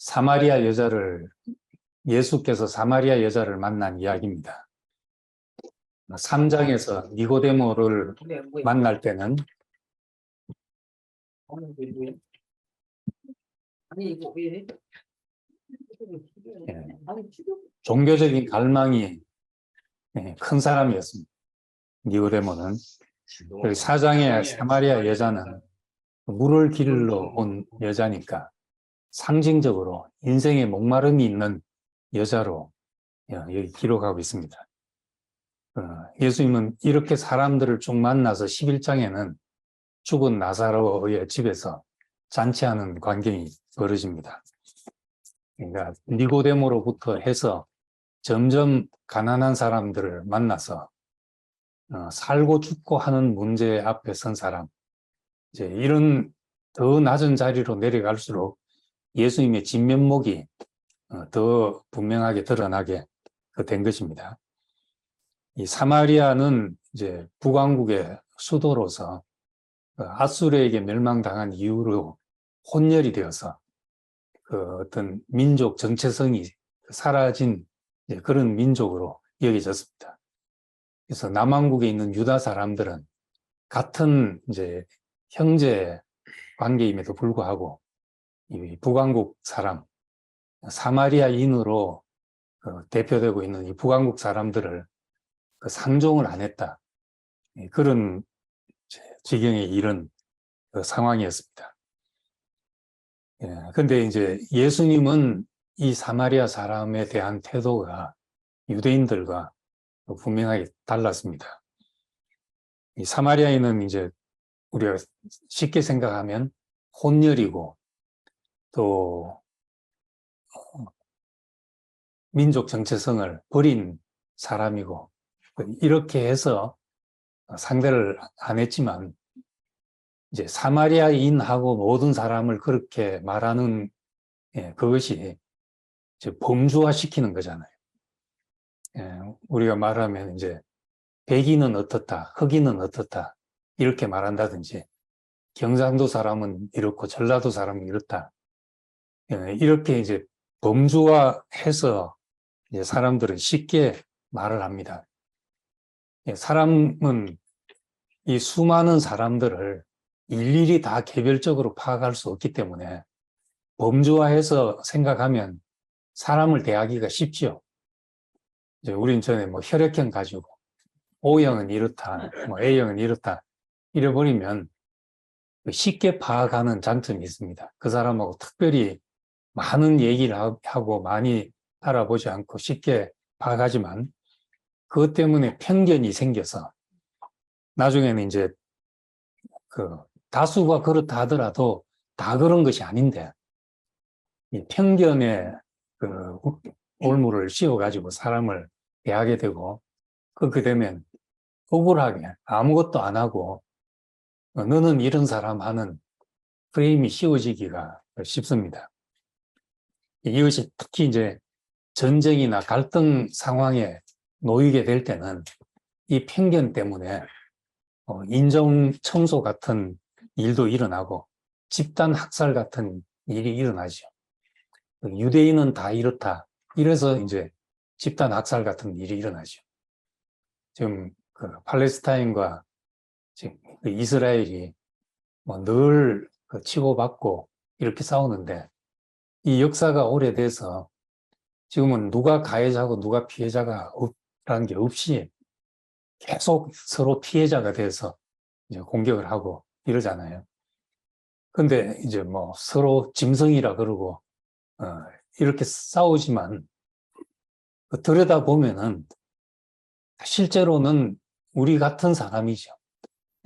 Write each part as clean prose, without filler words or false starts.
사마리아 여자를 예수께서 사마리아 여자를 만난 이야기입니다. 3장에서 니고데모를 만날 때는 종교적인 갈망이 큰 사람이었습니다. 니고데모는 4장의 사마리아 여자는 물을 길러 온 여자니까 상징적으로 인생의 목마름이 있는 여자로 여기 기록하고 있습니다. 예수님은 이렇게 사람들을 쭉 만나서 11장에는 죽은 나사로의 집에서 잔치하는 광경이 벌어집니다. 그러니까 니고데모로부터 해서 점점 가난한 사람들을 만나서 살고 죽고 하는 문제 앞에 선 사람, 이제 이런 더 낮은 자리로 내려갈수록 예수님의 진면목이 더 분명하게 드러나게 된 것입니다. 이 사마리아는 이제 북왕국의 수도로서 아수르에게 멸망당한 이후로 혼혈이 되어서 그 어떤 민족 정체성이 사라진 그런 민족으로 여겨졌습니다. 그래서 남왕국에 있는 유다 사람들은 같은 이제 형제 관계임에도 불구하고 이 북왕국 사람, 사마리아인으로 대표되고 있는 이 북왕국 사람들을 상종을 안 했다. 그런 지경에 이른 상황이었습니다. 근데 이제 예수님은 이 사마리아 사람에 대한 태도가 유대인들과 분명하게 달랐습니다. 이 사마리아인은 이제 우리가 쉽게 생각하면 혼혈이고 또 민족 정체성을 버린 사람이고 이렇게 해서 상대를 안 했지만 이제 사마리아인하고 모든 사람을 그렇게 말하는 그것이 이제 범주화시키는 거잖아요. 우리가 말하면 이제 백인은 어떻다, 흑인은 어떻다 이렇게 말한다든지 경상도 사람은 이렇고 전라도 사람은 이렇다 이렇게 이제 범주화해서 이제 사람들은 쉽게 말을 합니다. 사람은 이 수많은 사람들을 일일이 다 개별적으로 파악할 수 없기 때문에 범주화해서 생각하면 사람을 대하기가 쉽죠. 이제 우린 전에 뭐 혈액형 가지고 O형은 이렇다, 뭐 A형은 이렇다 이래버리면 쉽게 파악하는 장점이 있습니다. 그 사람하고 특별히 많은 얘기를 하고 많이 알아보지 않고 쉽게 파악하지만 그것 때문에 편견이 생겨서 나중에는 이제 그 다수가 그렇다 하더라도 다 그런 것이 아닌데 이 편견에 그 올무를 씌워가지고 사람을 대하게 되고 그렇게 되면 억울하게 아무것도 안 하고 너는 이런 사람 하는 프레임이 씌워지기가 쉽습니다. 이것이 특히 이제 전쟁이나 갈등 상황에 놓이게 될 때는 이 편견 때문에 인종 청소 같은 일도 일어나고 집단 학살 같은 일이 일어나죠. 유대인은 다 이렇다. 이래서 이제 집단 학살 같은 일이 일어나죠. 지금 그 팔레스타인과 지금 그 이스라엘이 뭐 늘 치고받고 이렇게 싸우는데 이 역사가 오래돼서 지금은 누가 가해자고 누가 피해자가 없라는 게 없이 계속 서로 피해자가 돼서 이제 공격을 하고 이러잖아요. 근데 이제 뭐 서로 짐승이라 그러고 이렇게 싸우지만 들여다보면은 실제로는 우리 같은 사람이죠.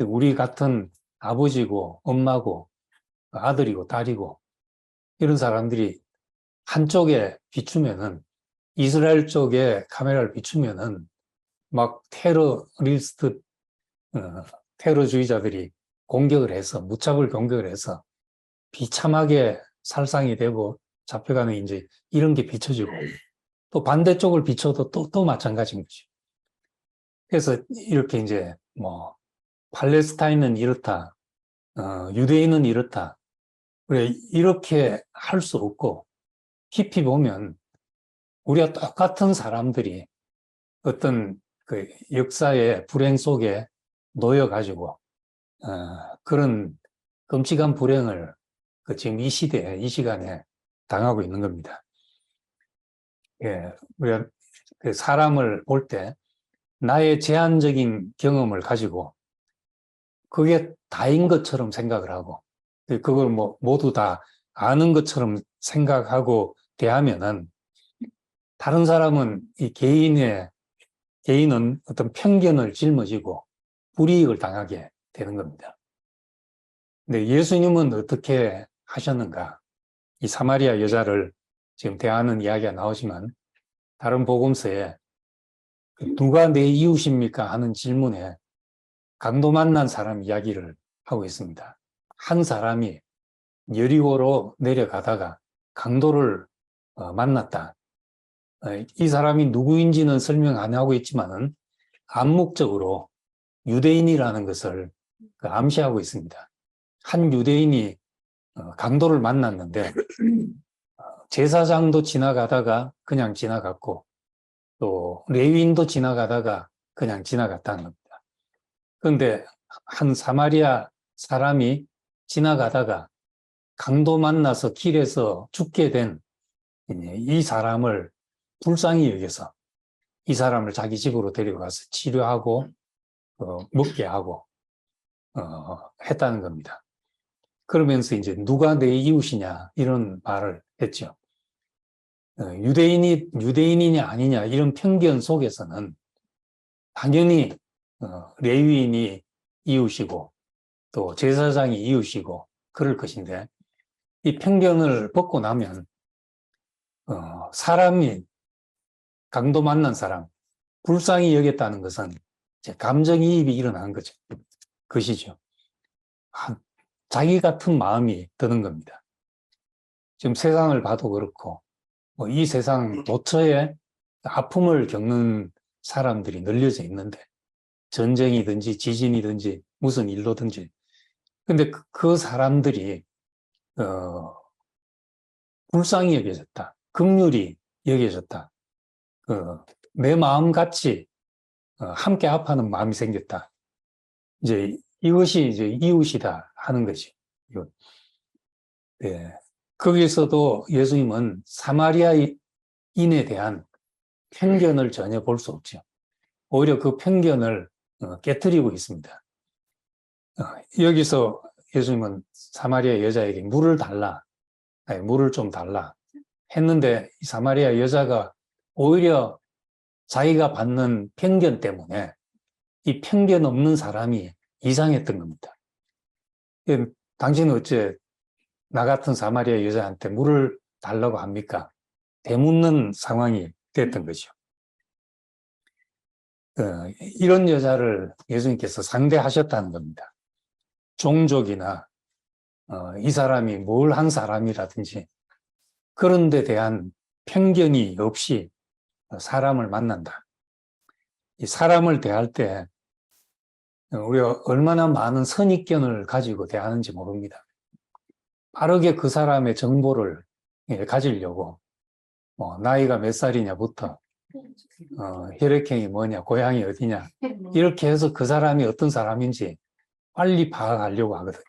우리 같은 아버지고 엄마고 아들이고 딸이고 이런 사람들이 한쪽에 비추면은 이스라엘 쪽에 카메라를 비추면은 막 테러리스트 테러주의자들이 공격을 해서 무차별 공격을 해서 비참하게 살상이 되고 잡혀가는 이제 이런 게 비춰지고 또 반대쪽을 비춰도 또 마찬가지인 거죠. 그래서 이렇게 이제 뭐 팔레스타인은 이렇다, 유대인은 이렇다. 그래 이렇게 할 수 없고 깊이 보면 우리가 똑같은 사람들이 어떤 그 역사의 불행 속에 놓여가지고 그런 끔찍한 불행을 지금 이 시대에, 이 시간에 당하고 있는 겁니다. 예, 우리가 그 사람을 볼 때 나의 제한적인 경험을 가지고 그게 다인 것처럼 생각을 하고 그걸 모두 다 아는 것처럼 생각하고 대하면은 다른 사람은 개인은 어떤 편견을 짊어지고 불이익을 당하게 되는 겁니다. 근데 예수님은 어떻게 하셨는가? 이 사마리아 여자를 지금 대하는 이야기가 나오지만 다른 복음서에 누가 내 이웃입니까? 하는 질문에 강도 만난 사람 이야기를 하고 있습니다. 한 사람이 여리고로 내려가다가 강도를 만났다. 이 사람이 누구인지는 설명 안 하고 있지만은 암묵적으로 유대인이라는 것을 암시하고 있습니다. 한 유대인이 강도를 만났는데 제사장도 지나가다가 그냥 지나갔고 또 레위인도 지나가다가 그냥 지나갔다는 겁니다. 그런데 한 사마리아 사람이 지나가다가 강도 만나서 길에서 죽게 된 이 사람을 불쌍히 여겨서 이 사람을 자기 집으로 데려가서 치료하고 먹게 하고 했다는 겁니다. 그러면서 이제 누가 내 이웃이냐 이런 말을 했죠. 유대인이냐 아니냐 이런 편견 속에서는 당연히 레위인이 이웃이고 또 제사장이 이웃이고 그럴 것인데 이 편견을 벗고 나면 사람이 강도 만난 사람 불쌍히 여겼다는 것은 이제 감정이입이 일어나는 거죠. 것이죠. 자기 같은 마음이 드는 겁니다. 지금 세상을 봐도 그렇고 이 세상 도처에 아픔을 겪는 사람들이 널려져 있는데 전쟁이든지 지진이든지 무슨 일로든지 근데 그 사람들이 불쌍히 여겨졌다. 긍휼히 여겨졌다. 내 마음같이 함께 아파하는 마음이 생겼다. 이제 이것이 이제 이웃이다 하는 것이. 네. 거기서도 예수님은 사마리아인에 대한 편견을 전혀 볼 수 없죠. 오히려 그 편견을 깨트리고 있습니다. 여기서 예수님은 사마리아 여자에게 물을 달라, 아니, 물을 좀 달라 했는데 이 사마리아 여자가 오히려 자기가 받는 편견 때문에 이 편견 없는 사람이 이상했던 겁니다. 당신은 어째 나 같은 사마리아 여자한테 물을 달라고 합니까? 되묻는 상황이 됐던 거죠. 이런 여자를 예수님께서 상대하셨다는 겁니다. 종족이나 이 사람이 뭘 한 사람이라든지 그런 데 대한 편견이 없이 사람을 만난다. 이 사람을 대할 때 우리가 얼마나 많은 선입견을 가지고 대하는지 모릅니다. 빠르게 그 사람의 정보를 가지려고 나이가 몇 살이냐부터 혈액형이 뭐냐, 고향이 어디냐 이렇게 해서 그 사람이 어떤 사람인지 빨리 파악하려고 하거든.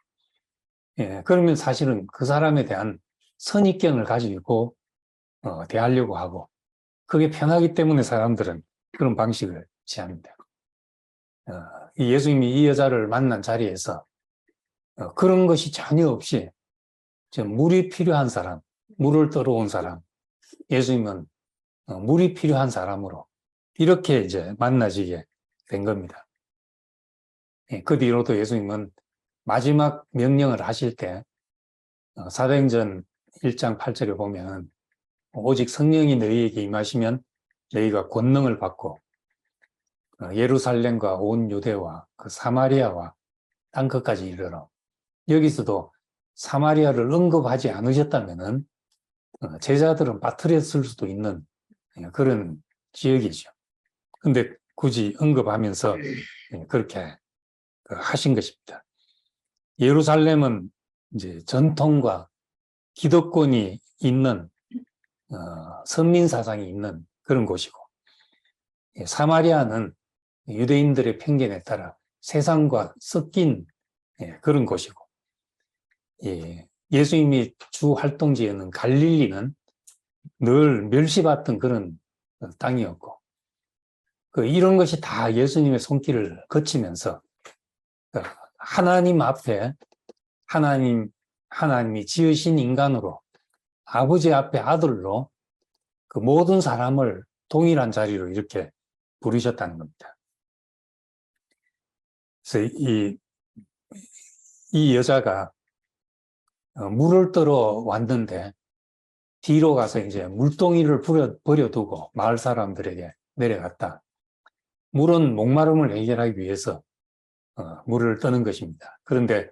그러면 사실은 그 사람에 대한 선입견을 가지고 대하려고 하고 그게 편하기 때문에 사람들은 그런 방식을 취합니다. 예수님이 이 여자를 만난 자리에서 그런 것이 전혀 없이 물이 필요한 사람, 물을 떠러온 사람, 예수님은 물이 필요한 사람으로 이렇게 이제 만나지게 된 겁니다. 그 뒤로도 예수님은 마지막 명령을 하실 때 사도행전 1장 8절에 보면 오직 성령이 너희에게 임하시면 너희가 권능을 받고 예루살렘과 온 유대와 그 사마리아와 땅끝까지 이르러 여기서도 사마리아를 언급하지 않으셨다면은 제자들은 빠뜨렸을 수도 있는 그런 지역이죠. 근데 굳이 언급하면서 그렇게 하신 것입니다. 예루살렘은 이제 전통과 기득권이 있는 선민 사상이 있는 그런 곳이고, 사마리아는 유대인들의 편견에 따라 세상과 섞인 그런 곳이고, 예수님이 주 활동지였는 갈릴리는 늘 멸시받던 그런 땅이었고, 이런 것이 다 예수님의 손길을 거치면서 하나님 앞에 하나님이 지으신 인간으로 아버지 앞에 아들로 그 모든 사람을 동일한 자리로 이렇게 부르셨다는 겁니다. 그래서 이 여자가 물을 떠러 왔는데 뒤로 가서 이제 물동이를 버려두고 마을 사람들에게 내려갔다. 물은 목마름을 해결하기 위해서 물을 떠는 것입니다. 그런데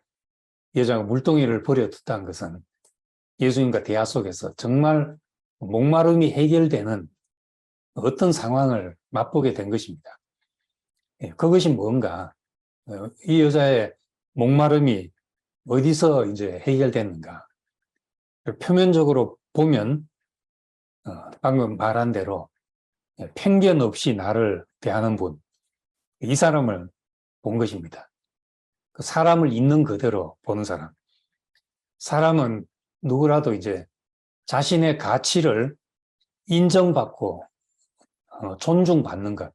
여자가 물동이를 버려뒀다는 것은 예수님과 대화 속에서 정말 목마름이 해결되는 어떤 상황을 맛보게 된 것입니다. 그것이 뭔가, 이 여자의 목마름이 어디서 이제 해결됐는가. 표면적으로 보면 방금 말한 대로 편견 없이 나를 대하는 분, 이 사람을 본 것입니다. 그 사람을 있는 그대로 보는 사람. 사람은 누구라도 이제 자신의 가치를 인정받고 존중받는 것,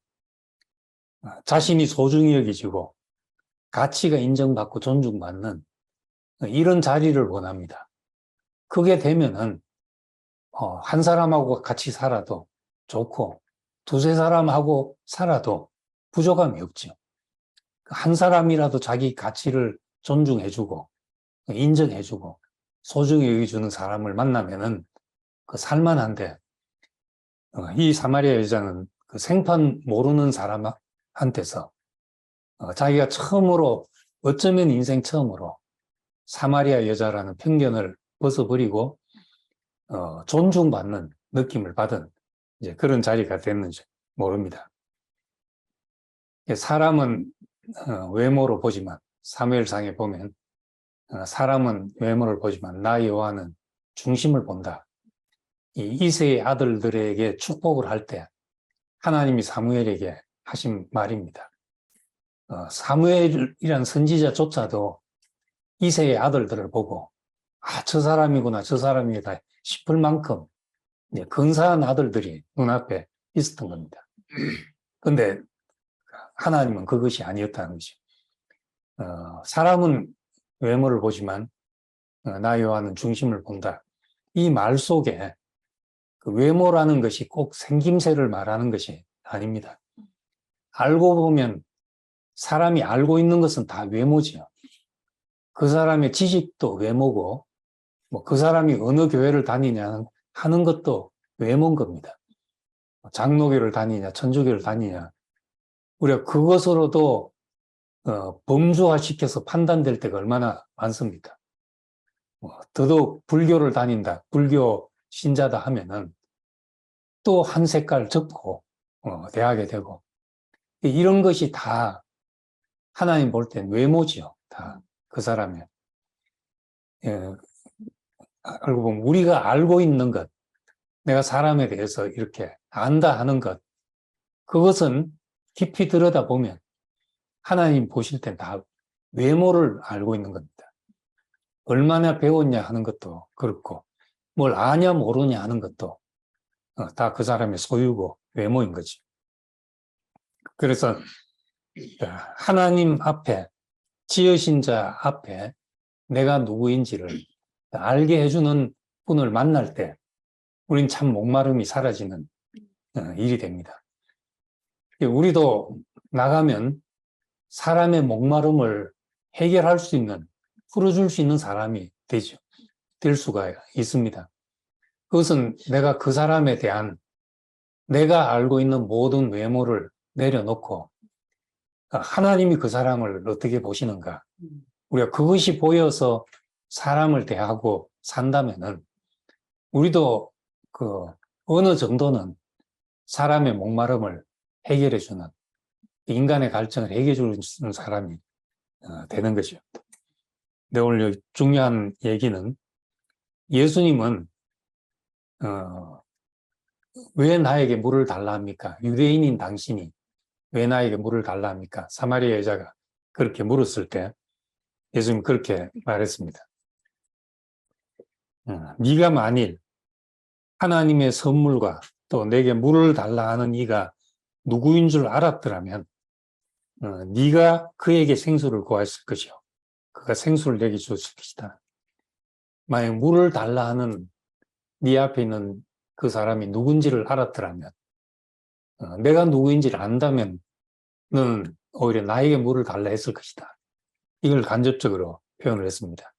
자신이 소중히 여기지고 가치가 인정받고 존중받는 이런 자리를 원합니다. 그게 되면은 한 사람하고 같이 살아도 좋고 두세 사람하고 살아도 부족함이 없죠. 한 사람이라도 자기 가치를 존중해주고 인정해주고 소중히 여기주는 사람을 만나면은 살만한데, 이 사마리아 여자는 그 생판 모르는 사람한테서 자기가 처음으로, 어쩌면 인생 처음으로 사마리아 여자라는 편견을 벗어버리고 존중받는 느낌을 받은 이제 그런 자리가 됐는지 모릅니다. 사람은 외모로 보지만, 사무엘상에 보면 사람은 외모를 보지만 나 여호와는 중심을 본다. 이 이새의 아들들에게 축복을 할 때 하나님이 사무엘에게 하신 말입니다. 사무엘이란 선지자조차도 이새의 아들들을 보고 저 사람이구나 저 사람이다 싶을 만큼 근사한 아들들이 눈앞에 있었던 겁니다. 그런데 하나님은 그것이 아니었다는 것이죠. 사람은 외모를 보지만 나 여호와는 중심을 본다. 이 말 속에 그 외모라는 것이 꼭 생김새를 말하는 것이 아닙니다. 알고 보면 사람이 알고 있는 것은 다 외모지요. 그 사람의 지식도 외모고, 그 사람이 어느 교회를 다니냐 하는 것도 외모인 겁니다. 장로교를 다니냐, 천주교를 다니냐. 우리가 그것으로도 범주화시켜서 판단될 때가 얼마나 많습니까? 더더욱 불교를 다닌다, 불교 신자다 하면은 또 한 색깔 접고 대하게 되고, 이런 것이 다 하나님 볼 땐 외모지요. 다 그 사람의. 알고 보면 우리가 알고 있는 것, 내가 사람에 대해서 이렇게 안다 하는 것, 그것은 깊이 들여다보면 하나님 보실 땐 다 외모를 알고 있는 겁니다. 얼마나 배웠냐 하는 것도 그렇고, 뭘 아냐 모르냐 하는 것도 다 그 사람의 소유고 외모인 거지. 그래서 하나님 앞에, 지으신 자 앞에 내가 누구인지를 알게 해주는 분을 만날 때 우린 참 목마름이 사라지는 일이 됩니다. 우리도 나가면 사람의 목마름을 해결할 수 있는, 풀어줄 수 있는 사람이 될 수가 있습니다. 그것은 내가 그 사람에 대한 내가 알고 있는 모든 외모를 내려놓고 하나님이 그 사람을 어떻게 보시는가, 우리가 그것이 보여서 사람을 대하고 산다면은 우리도 어느 정도는 사람의 목마름을 해결해주는, 인간의 갈증을 해결해주는 사람이 되는 거죠. 근데 오늘 중요한 얘기는 예수님은 왜 나에게 물을 달라 합니까? 유대인인 당신이 왜 나에게 물을 달라 합니까? 사마리아 여자가 그렇게 물었을 때 예수님 그렇게 말했습니다. 네가 만일 하나님의 선물과 또 내게 물을 달라 하는 이가 누구인 줄 알았더라면 네가 그에게 생수를 구했을 것이요. 그가 생수를 내게 주었을 것이다. 만약 물을 달라 하는 네 앞에 있는 그 사람이 누군지를 알았더라면 내가 누구인지를 안다면 너는 오히려 나에게 물을 달라 했을 것이다. 이걸 간접적으로 표현을 했습니다.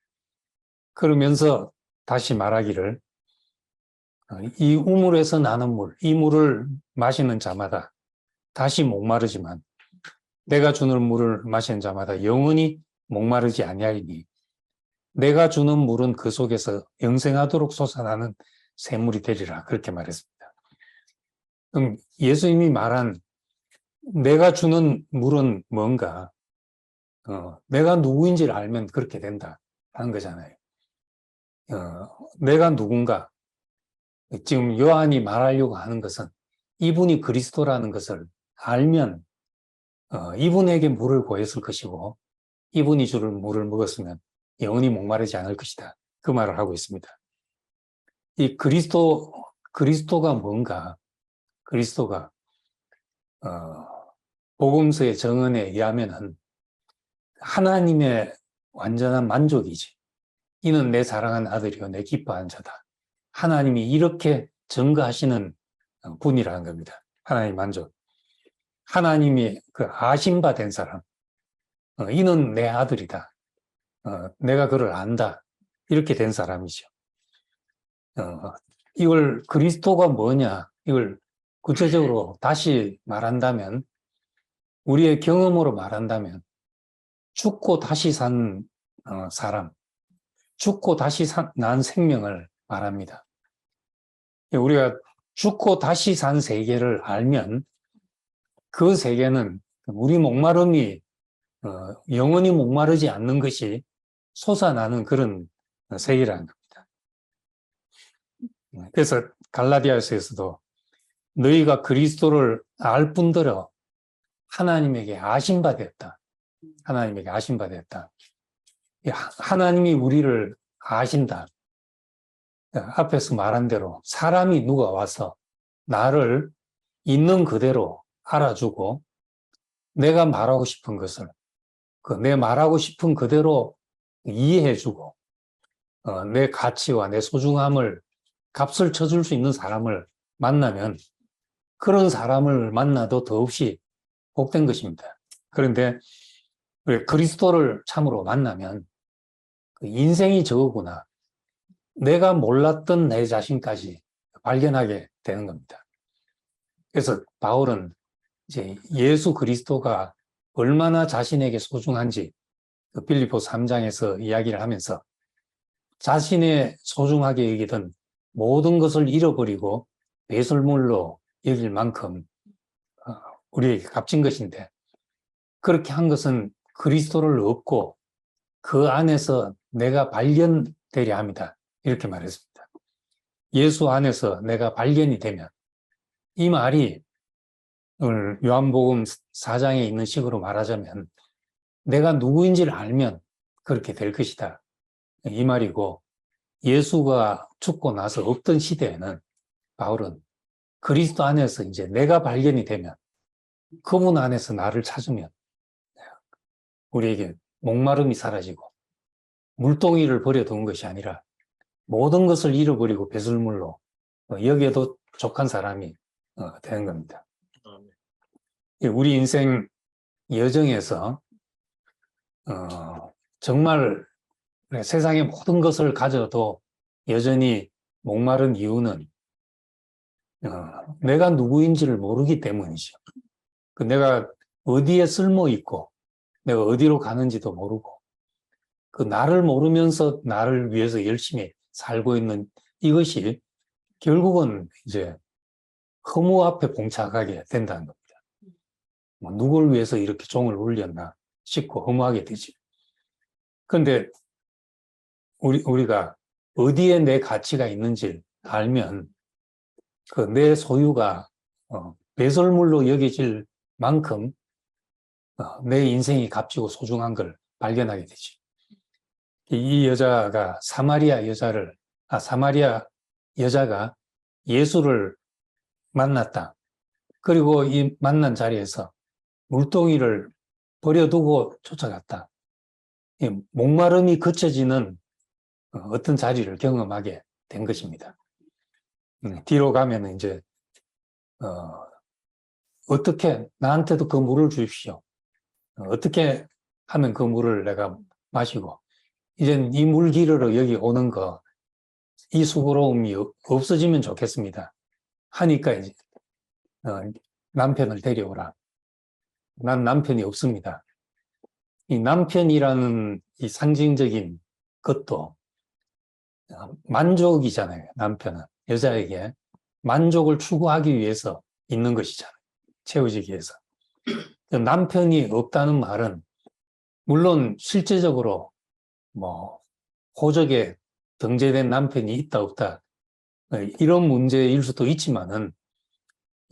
그러면서 다시 말하기를 이 우물에서 나는 물, 이 물을 마시는 자마다 다시 목마르지만 내가 주는 물을 마시는 자마다 영원히 목마르지 아니하리니 내가 주는 물은 그 속에서 영생하도록 솟아나는 샘물이 되리라. 그렇게 말했습니다. 그럼 예수님이 말한 내가 주는 물은 뭔가 내가 누구인지를 알면 그렇게 된다 하는 거잖아요. 내가 누군가 지금 요한이 말하려고 하는 것은 이분이 그리스도라는 것을 알면 이분에게 물을 구했을 것이고 이분이 주는 물을 먹었으면 영원히 목마르지 않을 것이다. 그 말을 하고 있습니다. 이 그리스도가 뭔가 그리스도가 복음서의 정언에 의하면은 하나님의 완전한 만족이지. 이는 내 사랑하는 아들이요 내 기뻐하는 자다. 하나님이 이렇게 증거하시는 분이라는 겁니다. 하나님 만족. 하나님이 그 아심바 된 사람. 이는 내 아들이다. 내가 그를 안다. 이렇게 된 사람이죠. 이걸 그리스도가 뭐냐? 이걸 구체적으로 다시 말한다면 우리의 경험으로 말한다면 죽고 다시 산 사람, 죽고 다시 난 생명을 말합니다. 우리가 죽고 다시 산 세계를 알면 그 세계는 우리 목마름이 영원히 목마르지 않는 것이 솟아나는 그런 세계라는 겁니다. 그래서 갈라디아서에서도 너희가 그리스도를 알 뿐더러 하나님에게 아심받았다. 하나님에게 아심받았다. 하나님이 우리를 아신다. 앞에서 말한 대로 사람이 누가 와서 나를 있는 그대로 알아주고 내가 말하고 싶은 것을 내 말하고 싶은 그대로 이해해주고 내 가치와 내 소중함을 값을 쳐줄 수 있는 사람을 만나면 그런 사람을 만나도 더없이 복된 것입니다. 그런데 그리스도를 참으로 만나면 인생이 저거구나. 내가 몰랐던 내 자신까지 발견하게 되는 겁니다. 그래서 바울은 이제 예수 그리스도가 얼마나 자신에게 소중한지 빌립보 3장에서 이야기를 하면서 자신의 소중하게 여기던 모든 것을 잃어버리고 배설물로 여길 만큼 우리에게 값진 것인데 그렇게 한 것은 그리스도를 얻고 그 안에서 내가 발견되려 합니다. 이렇게 말했습니다. 예수 안에서 내가 발견이 되면 이 말이 오늘 요한복음 4장에 있는 식으로 말하자면 내가 누구인지를 알면 그렇게 될 것이다. 이 말이고 예수가 죽고 나서 없던 시대에는 바울은 그리스도 안에서 이제 내가 발견이 되면 그분 안에서 나를 찾으면 우리에게 목마름이 사라지고 물동이를 버려둔 것이 아니라 모든 것을 잃어버리고 배설물로 여기에도 족한 사람이 되는 겁니다. 우리 인생 여정에서 정말 세상의 모든 것을 가져도 여전히 목마른 이유는 내가 누구인지를 모르기 때문이죠. 내가 어디에 쓸모 있고 내가 어디로 가는지도 모르고 그 나를 모르면서 나를 위해서 열심히 살고 있는 이것이 결국은 이제 허무 앞에 봉착하게 된다는 겁니다. 누굴 위해서 이렇게 종을 울렸나 싶고 허무하게 되지. 그런데 우리가 어디에 내 가치가 있는지 알면 그 내 소유가 배설물로 여겨질 만큼 내 인생이 값지고 소중한 걸 발견하게 되죠. 이 여자가 사마리아 여자가 예수를 만났다. 그리고 이 만난 자리에서 물동이를 버려두고 쫓아갔다. 목마름이 그쳐지는 어떤 자리를 경험하게 된 것입니다. 뒤로 가면 이제 어떻게 나한테도 그 물을 주십시오. 어떻게 하면 그 물을 내가 마시고 이젠 이 물 기르러 여기 오는 거 이 수고로움이 없어지면 좋겠습니다. 하니까 이제 남편을 데려오라. 난 남편이 없습니다. 이 남편이라는 이 상징적인 것도 만족이잖아요. 남편은 여자에게 만족을 추구하기 위해서 있는 것이잖아요. 채워지기 위해서. 남편이 없다는 말은 물론 실제적으로 뭐 호적에 등재된 남편이 있다 없다 이런 문제일 수도 있지만은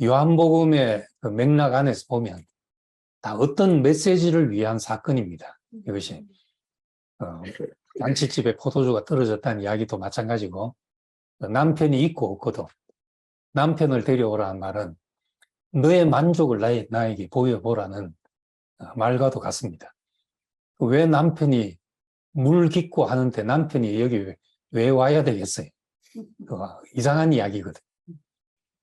요한복음의 그 맥락 안에서 보면 다 어떤 메시지를 위한 사건입니다. 이것이 잔치집에 포도주가 떨어졌다는 이야기도 마찬가지고 남편이 있고 없고도 남편을 데려오라는 말은 너의 만족을 나에게 보여보라는 말과도 같습니다. 왜 남편이 물 깃고 하는데 남편이 여기 왜 와야 되겠어요? 이상한 이야기거든.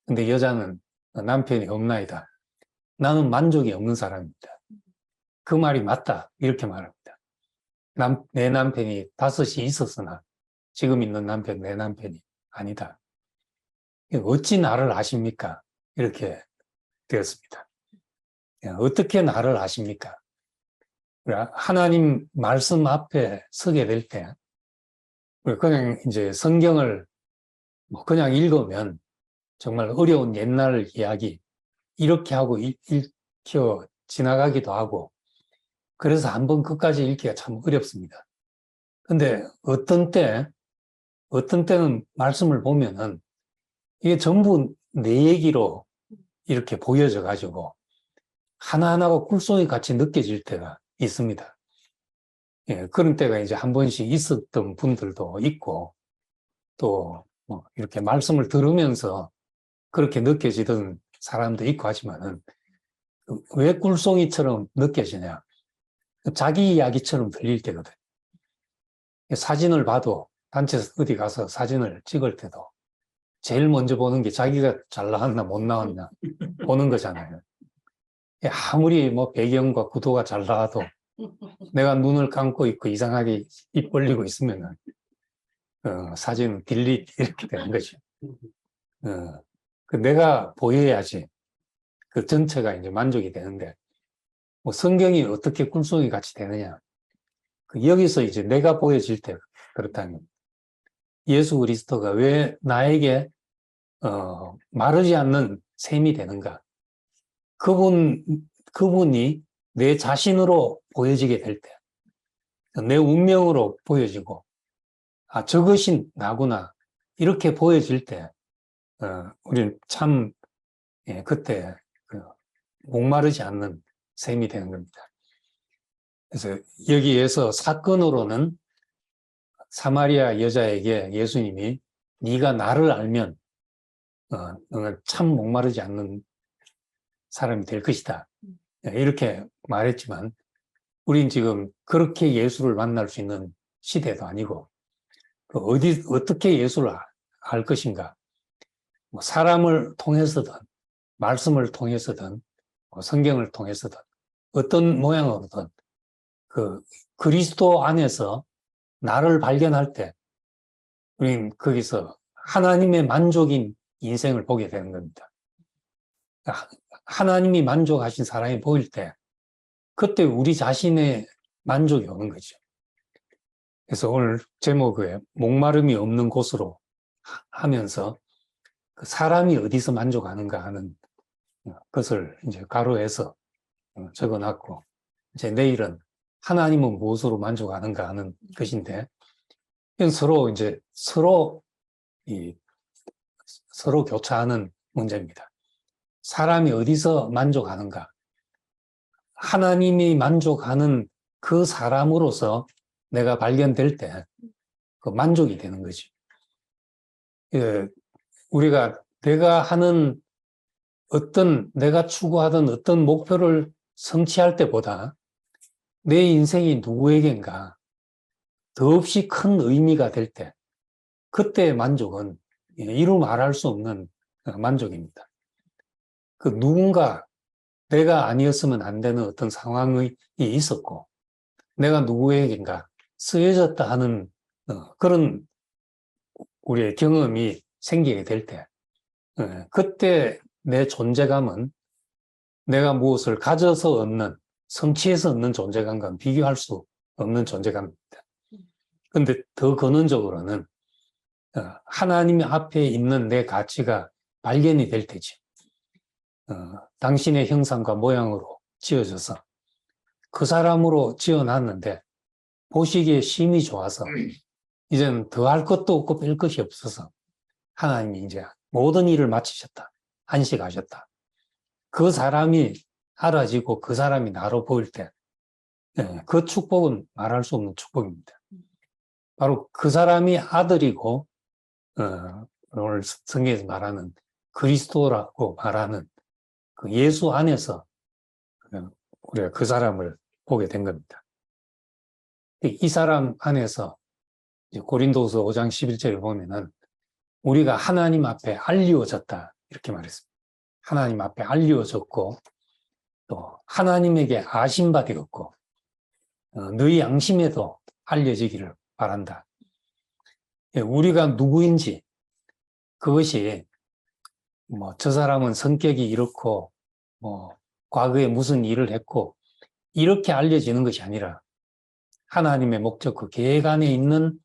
근데 여자는 남편이 없나이다. 나는 만족이 없는 사람입니다. 그 말이 맞다. 이렇게 말합니다. 내 남편이 5이 있었으나 지금 있는 남편 내 남편이 아니다. 어찌 나를 아십니까? 이렇게 되었습니다. 어떻게 나를 아십니까? 하나님 말씀 앞에 서게 될 때 그냥 이제 성경을 그냥 읽으면 정말 어려운 옛날 이야기 이렇게 하고 읽혀 지나가기도 하고 그래서 한번 끝까지 읽기가 참 어렵습니다. 근데 어떤 때는 말씀을 보면은 이게 전부 내 얘기로 이렇게 보여져 가지고 하나하나가 꿀송이 같이 느껴질 때가 있습니다. 예, 그런 때가 이제 한 번씩 있었던 분들도 있고 또 뭐 이렇게 말씀을 들으면서 그렇게 느껴지던 사람도 있고 하지만은 왜 꿀송이처럼 느껴지냐? 자기 이야기처럼 들릴 때거든. 사진을 봐도 단체에서 어디 가서 사진을 찍을 때도 제일 먼저 보는 게 자기가 잘 나왔나 못 나왔나 보는 거잖아요. 아무리 뭐 배경과 구도가 잘 나와도 내가 눈을 감고 있고 이상하게 입 벌리고 있으면 사진 딜리트 이렇게 되는 거죠. 내가 보여야지 그 전체가 이제 만족이 되는데 뭐 성경이 어떻게 꿀송이 같이 되느냐. 여기서 이제 내가 보여질 때 그렇다면 예수 그리스도가 왜 나에게 마르지 않는 샘이 되는가? 그분이 내 자신으로 보여지게 될 때, 내 운명으로 보여지고, 아, 저것이 나구나. 이렇게 보여질 때, 우리는 참, 그때, 목마르지 않는 셈이 되는 겁니다. 그래서 여기에서 사건으로는 사마리아 여자에게 예수님이 네가 나를 알면, 너는 참 목마르지 않는 사람이 될 것이다. 이렇게 말했지만, 우린 지금 그렇게 예수를 만날 수 있는 시대도 아니고, 어떻게 예수를 알 것인가? 뭐 사람을 통해서든, 말씀을 통해서든, 성경을 통해서든, 어떤 모양으로든, 그리스도 안에서 나를 발견할 때, 우린 거기서 하나님의 만족인 인생을 보게 되는 겁니다. 하나님이 만족하신 사람이 보일 때, 그때 우리 자신의 만족이 오는 거죠. 그래서 오늘 제목에 목마름이 없는 곳으로 하면서 그 사람이 어디서 만족하는가 하는 것을 이제 가로해서 적어놨고, 이제 내일은 하나님은 무엇으로 만족하는가 하는 것인데, 서로 이 서로 교차하는 문제입니다. 사람이 어디서 만족하는가? 하나님이 만족하는 그 사람으로서 내가 발견될 때 그 만족이 되는 거지. 예, 우리가 내가 하는 내가 추구하던 어떤 목표를 성취할 때보다 내 인생이 누구에겐가 더없이 큰 의미가 될 때, 그때의 만족은 이루 말할 수 없는 만족입니다. 그 누군가 내가 아니었으면 안 되는 어떤 상황이 있었고, 내가 누구에겐가 쓰여졌다 하는 그런 우리의 경험이 생기게 될 때, 그때 내 존재감은 내가 무엇을 가져서 얻는, 성취해서 얻는 존재감과 비교할 수 없는 존재감입니다. 그런데 더 근원적으로는 하나님 앞에 있는 내 가치가 발견이 될 때지. 당신의 형상과 모양으로 지어져서 그 사람으로 지어놨는데 보시기에 심이 좋아서 이제는 더할 것도 없고 뺄 것이 없어서 하나님이 이제 모든 일을 마치셨다. 안식하셨다. 그 사람이 알아지고 그 사람이 나로 보일 때 그 축복은 말할 수 없는 축복입니다. 바로 그 사람이 아들이고 오늘 성경에서 말하는 그리스도라고 말하는 그 예수 안에서 우리가 그 사람을 보게 된 겁니다. 이 사람 안에서 고린도서 5장 11절에 보면은 우리가 하나님 앞에 알리워졌다 이렇게 말했습니다. 하나님 앞에 알리워졌고 또 하나님에게 아신 바 되었고 너희 양심에도 알려지기를 바란다. 우리가 누구인지 그것이 저 사람은 성격이 이렇고 과거에 무슨 일을 했고 이렇게 알려지는 것이 아니라 하나님의 목적 그 계획 안에 있는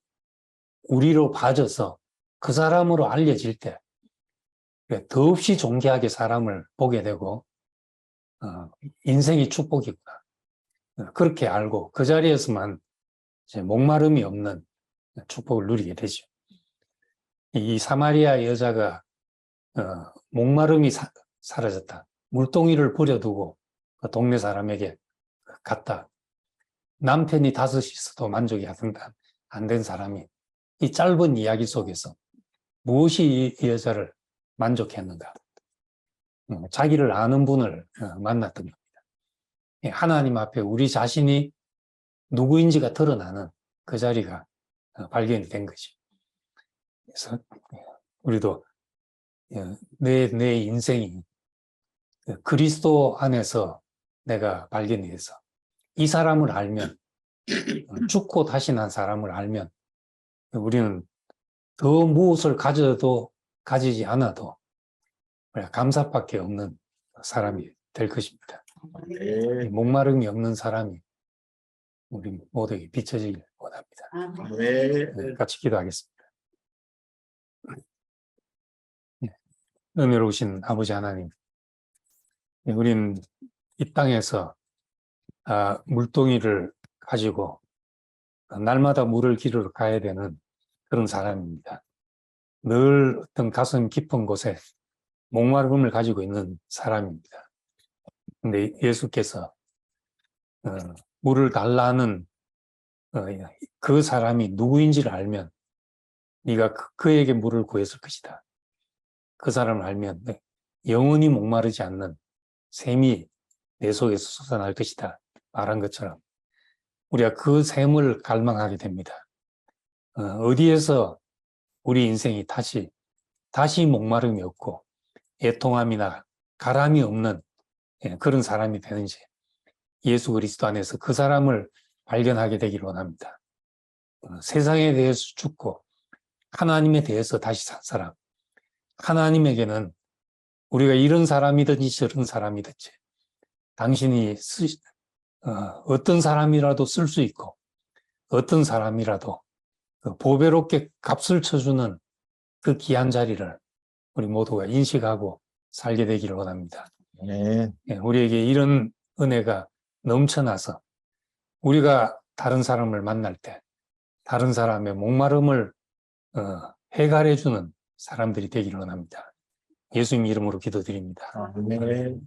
우리로 봐져서 그 사람으로 알려질 때 더없이 존귀하게 사람을 보게 되고 인생이 축복이구나 그렇게 알고 그 자리에서만 이제 목마름이 없는 축복을 누리게 되죠. 이 사마리아 여자가 목마름이 사라졌다. 물동이를 버려두고 그 동네 사람에게 갔다. 남편이 5이 있어도 만족이 안 된 사람이 이 짧은 이야기 속에서 무엇이 이 여자를 만족했는가? 자기를 아는 분을 만났던 겁니다. 하나님 앞에 우리 자신이 누구인지가 드러나는 그 자리가 발견이 된 거지. 그래서 우리도 내 인생이 그리스도 안에서 내가 발견이 돼서 이 사람을 알면 죽고 다시 난 사람을 알면 우리는 더 무엇을 가지지 않아도 감사밖에 없는 사람이 될 것입니다. 네. 목마름이 없는 사람이 우리 모두에게 비춰지길 원합니다. 네. 같이 기도하겠습니다. 은혜로우신 아버지 하나님, 우린 이 땅에서 물동이를 가지고 날마다 물을 기르러 가야 되는 그런 사람입니다. 늘 어떤 가슴 깊은 곳에 목마름을 가지고 있는 사람입니다. 근데 예수께서 물을 달라는 그 사람이 누구인지를 알면 네가 그에게 물을 구했을 것이다. 그 사람을 알면 영원히 목마르지 않는 샘이 내 속에서 솟아날 것이다. 말한 것처럼 우리가 그 샘을 갈망하게 됩니다. 어디에서 우리 인생이 다시 목마름이 없고 애통함이나 가람이 없는 그런 사람이 되는지 예수 그리스도 안에서 그 사람을 발견하게 되기를 원합니다. 세상에 대해서 죽고 하나님에 대해서 다시 산 사람. 하나님에게는 우리가 이런 사람이든지 저런 사람이든지 당신이 어떤 사람이라도 쓸 수 있고 어떤 사람이라도 보배롭게 값을 쳐주는 그 귀한 자리를 우리 모두가 인식하고 살게 되기를 원합니다. 네. 우리에게 이런 은혜가 넘쳐나서 우리가 다른 사람을 만날 때 다른 사람의 목마름을 해결해주는 사람들이 되기를 원합니다. 예수님 이름으로 기도드립니다. 아멘.